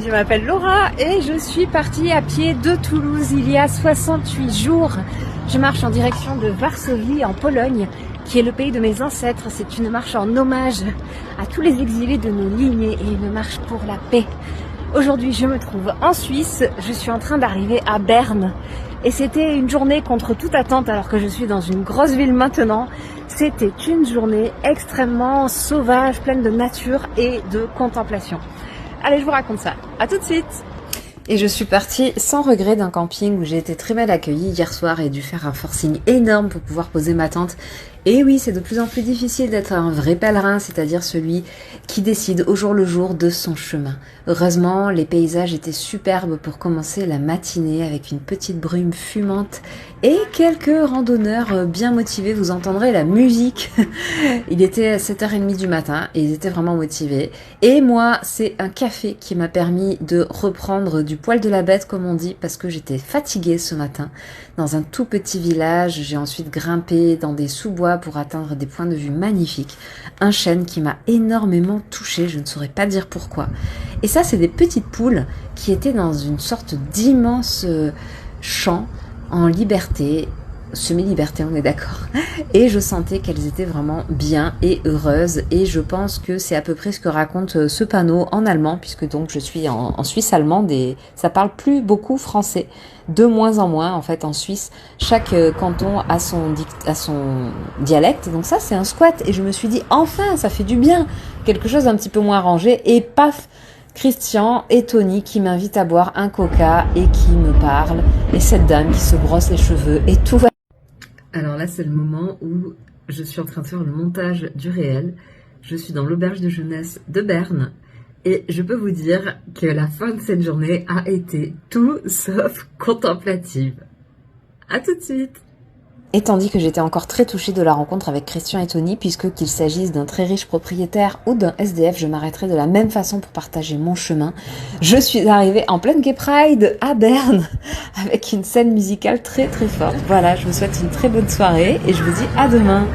Je m'appelle Laura et je suis partie à pied de Toulouse il y a 68 jours. Je marche en direction de Varsovie en Pologne, qui est le pays de mes ancêtres. C'est une marche en hommage à tous les exilés de nos lignées et une marche pour la paix. Aujourd'hui, je me trouve en Suisse. Je suis en train d'arriver à Berne. Et c'était une journée contre toute attente alors que je suis dans une grosse ville maintenant. C'était une journée extrêmement sauvage, pleine de nature et de contemplation. Allez, je vous raconte ça. À tout de suite. Et je suis partie sans regret d'un camping où j'ai été très mal accueillie hier soir et dû faire un forcing énorme pour pouvoir poser ma tente. Et oui, c'est de plus en plus difficile d'être un vrai pèlerin, c'est-à-dire celui qui décide au jour le jour de son chemin. Heureusement, les paysages étaient superbes pour commencer la matinée avec une petite brume fumante et quelques randonneurs bien motivés. Vous entendrez la musique. Il était 7h30 du matin et ils étaient vraiment motivés. Et moi, c'est un café qui m'a permis de reprendre du poil de la bête, comme on dit, parce que j'étais fatiguée ce matin. Dans un tout petit village, j'ai ensuite grimpé dans des sous-bois pour atteindre des points de vue magnifiques. Un chêne qui m'a énormément touchée, je ne saurais pas dire pourquoi. Et ça, c'est des petites poules qui étaient dans une sorte d'immense champ en liberté, semi-liberté, on est d'accord. Et je sentais qu'elles étaient vraiment bien et heureuses. Et je pense que c'est à peu près ce que raconte ce panneau en allemand, puisque donc je suis en Suisse allemande et ça parle plus beaucoup français. De moins en moins, en fait, en Suisse. Chaque canton a son dialecte. Donc ça, c'est un squat. Et je me suis dit, enfin, ça fait du bien. Quelque chose d'un petit peu moins rangé. Et paf, Christian et Tony qui m'invitent à boire un coca et qui me parlent. Et cette dame qui se brosse les cheveux. Et tout va... Alors là, c'est le moment où je suis en train de faire le montage du réel. Je suis dans l'auberge de jeunesse de Berne. Et je peux vous dire que la fin de cette journée a été tout sauf contemplative. À tout de suite. Et tandis que j'étais encore très touchée de la rencontre avec Christian et Tony, puisque qu'il s'agisse d'un très riche propriétaire ou d'un SDF, je m'arrêterai de la même façon pour partager mon chemin. Je suis arrivée en pleine Gay Pride à Berne, avec une scène musicale très très forte. Voilà, je vous souhaite une très bonne soirée et je vous dis à demain.